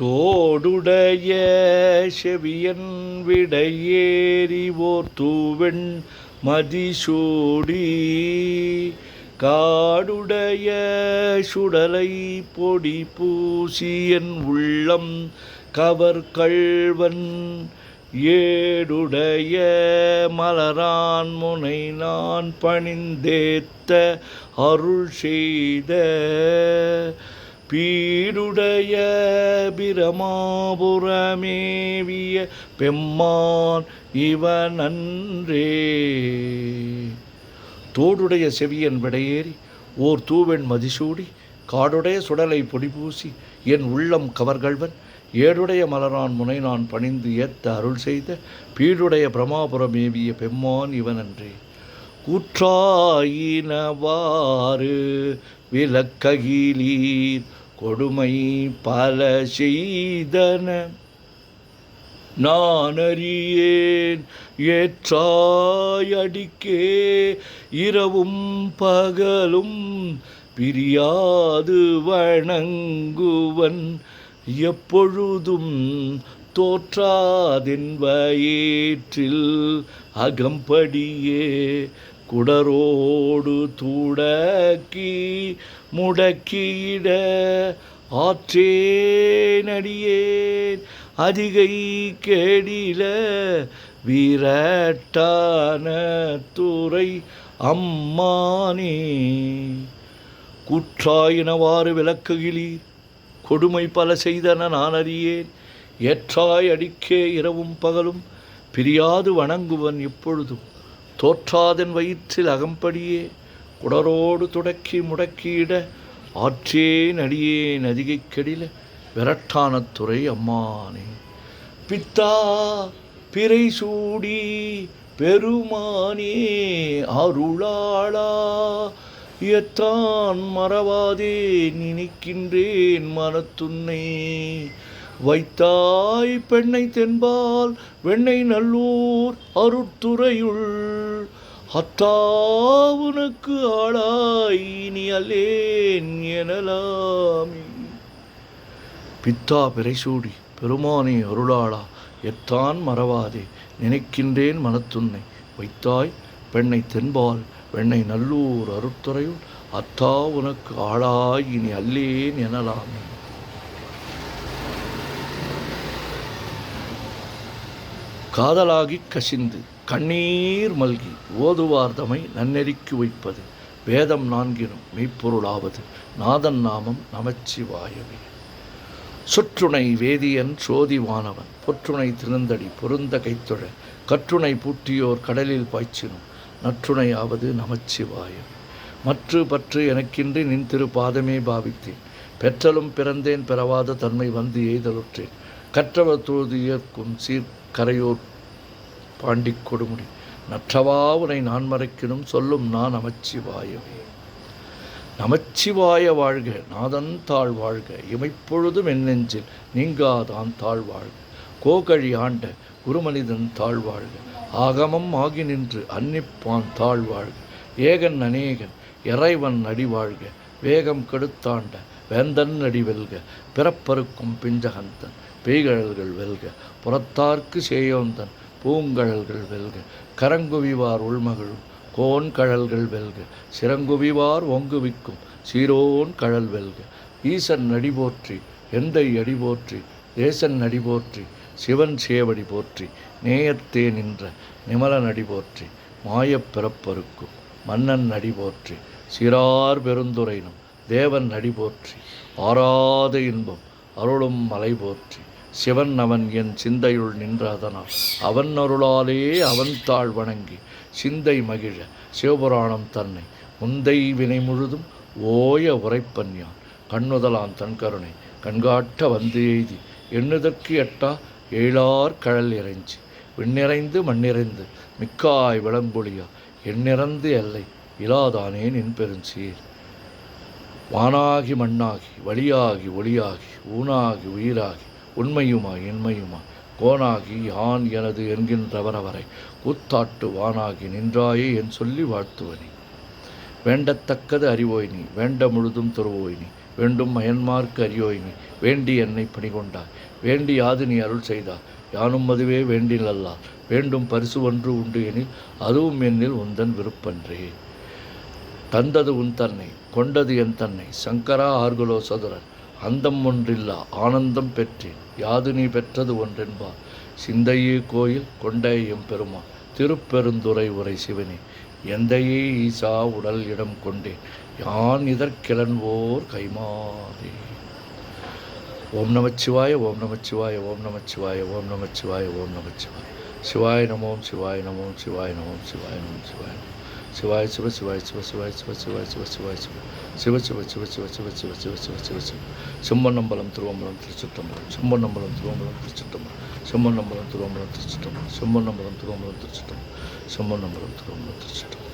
தோடுடைய செவியன் விடையேறிவோர் தூவெண் மதிசூடி காடுடைய சுடலை பொடி பூசியன் உள்ளம் கவர்கள்வன் ஏடுடைய மலரான் முனை நான் பணிந்தேத்த அருள் செய்த பீடுடைய பிரமாபுரமேவிய பெம்மான் இவனன்றே. தோடுடைய செவியன் விடையேறி ஓர் தூவெண் மதிசூடி காடுடைய சுடலை பொடிபூசி என் உள்ளம் கவர்கள்வன் ஏடுடைய மலரான் முனை நான் பணிந்து ஏத்த அருள் செய்த பீடுடைய பிரமாபுரமேவிய பெம்மான் இவனன்றே. கூற்றாயினவாறு விளக்ககிலீர் கொடுமை பல செய்தன நான் அறியேன் ஏற்றாயடிக்கே இரவும் பகலும் பிரியாது வணங்குவன் எப்பொழுதும் தோற்றாதென் வயிற்றில் அகம்படியே குடரோடு தூடக்கி முடக்கிட ஆற்றேனடியேன் அதிகை கேடில வீரட்டான துறை அம்மானே. கூற்றாயினவாறு விளக்குகிலீர் கொடுமை பல செய்தன நான் அறியேன் ஏற்றாய் அடிக்கே இரவும் பகலும் பிரியாது வணங்குவன் எப்பொழுதும் தோற்றாதன் வயிற்றில் அகம்படியே குடரோடு துடக்கி முடக்கியிட ஆற்றேன் அடியேன் அதிகை கெடில விரட்டான துறை அம்மானே. பித்தா பிறை சூடி பெருமானே அருளாளா எத்தான் மறவாதே நினைக்கின்றேன் மனத்துன்னை வைத்தாய் பெண்ணை தென்பால் வெண்ணை நல்லூர் அருட்துறையுள் அத்தாவுனக்கு ஆளாய் நீ அல்லேன் எனலாமே. பித்தா பிறைசூடி பெருமானே அருளாளா எத்தான் மறவாதே நினைக்கின்றேன் மனத்துன்னை வைத்தாய் பெண்ணை தென்பால் வெண்ணை நல்லூர் அருட்துறையுள் அத்தா உனக்கு ஆளாய் இனி அல்லேன் எனலாமே. காதலாகி கசிந்து கண்ணீர் மல்கி ஓதுவார்தமை நன்னெறிக்கு வைப்பது வேதம் நான்கினும் மெய்ப்பொருளாவது நாதன் நாமம் நமச்சிவாயவே. சுற்றுணை வேதியன் சோதிவானவன் பொற்றுணை திருந்தடி பொருந்த கைத்தொழ கற்றுணை பூட்டியோர் கடலில் பாய்ச்சினும் நற்றுணை ஆவது நமச்சிவாயவே. மற்று பற்று எனக்கின்றி நின் திரு பாதமே பாவித்தேன் பெற்றலும் பிறந்தேன் பெறவாத தன்மை வந்து எய்தலுற்றேன் கற்றவர் தொழுது ஏற்கும் சீர்கரையோர் பாண்டிக் கொடுமுடி நற்றவா உனை நான் மறைக்கினும் சொல்லும் நான் நமச்சிவாயவே. நமச்சிவாய வாழ்க நாதன் தாழ் வாழ்க இமைப்பொழுதும் என் நெஞ்சில் நீங்காதான் தாழ் வாழ்க கோகழி ஆண்ட குருமனிதன் தாழ் வாழ்க ஆகமம் ஆகி நின்று அன்னிப்பான் தாழ் வாழ்க ஏகன் அநேகன் இறைவன் அடி வாழ்க வேகம் கெடுத்தாண்ட வேந்தன் அடி வெல்க பிறப்பருக்கும் பிஞ்சகந்தன் பெய்கழல்கள் வெல்க புறத்தார்க்கு சேயோந்தன் பூங்கழல்கள் வெல்க கரங்குவிவார் உள்மகளும் கோன் கழல்கள் வெல்க சிறங்குவிவார் ஒங்குவிக்கும் சீரோன் கழல் வெல்க ஈசன் நடி போற்றி எந்தை அடி போற்றி தேசன் நடி போற்றி சிவன் சேவடி போற்றி நேயத்தே நின்ற நிமலன் அடி போற்றி மாயப் பிறப்பருக்கும் மன்னன் நடி போற்றி சிறார் பெருந்துரைனும் தேவன் நடி போற்றி ஆராத இன்பம் அருளும் மலை போற்றி சிவன் அவன் என் சிந்தையுள் நின்ற அதனால் அவன் அருளாலே அவன் தாழ் வணங்கி சிந்தை மகிழ சிவபுராணம் தன்னை முந்தை வினை முழுதும் ஓய உரைப்பன் யான் கண்ணுதலான் தன் கருணை கண்காட்ட வந்து எய்தி எண்ணுதற்கு எட்டா ஏழார் கழல் இறைஞ்சி விண்ணிறைந்து மண்ணிறைந்து மிக்காய் விளம்பொழியா எண்ணிறந்து எல்லை இலாதானே நின் பெருஞ்சீர். வானாகி மண்ணாகி வழியாகி ஒளியாகி ஊனாகி உயிராகி உண்மையுமாய் இன்மையுமாய் கோனாகி யான் எனது என்கின்றவரவரை கூத்தாட்டு வானாகி நின்றாயே என் சொல்லி வாழ்த்துவனி. வேண்டத்தக்கது அறிவோய் நீ வேண்ட முழுதும் துறவோய் நீ வேண்டும் மயன்மார்க்கு அரியோய்மை வேண்டி என்னை பணிகொண்டாய் வேண்டி யாது நீ அருள் செய்தாய் யானும் அதுவே வேண்டினல்லா வேண்டும் பரிசு ஒன்று உண்டு எனில் அதுவும் என்னில் உந்தன் விருப்பன்றே. தந்தது உன் தன்னை கொண்டது என் தன்னை சங்கரா ஆர்குலோ சதுரன் அந்தம் ஒன்றில்லா ஆனந்தம் பெற்றேன் யாது நீ பெற்றது ஒன்றென்பார் சிந்தையே கோயில் கொண்டே எம்பெருமா திருப்பெருந்துறை உரை சிவனே எந்தையே ஈசா உடல் இடம் கொண்டேன் யான் இதற்கிழன்வோர் கைமாறே. ஓம் நமச்சிவாய ஓம் நமச்சிவாய ஓம் நமச்சிவாய ஓம் நமச்சிவாய ஓம் நமச்சிவாய சிவாய நமோம் சிவாய நமோம் சிவாய நமோம் சிவாய நமோம் சிவாய நமோம் சிவாய சிவ சிவாய சிவ சிவாய சிவ சிவாய சிவ சிவாய சிவ சிவ சிவ சிவ சிவ சிவ சிவ சிவ சிவ சிவ சிவ செம்மண்ணம்பலம் திருவம்பலம் திருச்சிற்றம்பலம் செம்மண்ணம்பலம் திருவம்பலம் திருச்சிற்றம்பலம் செம்மண்ணம்பலம் திருவம்பலம் திருச்சிற்றம்பலம் செம்மண்ணம்பலம் திருவம்பலம் திருச்சிற்றம்பலம் செம்மண்ணம்பலம் திருவம்பலம் திருச்சிற்றம்பலம்.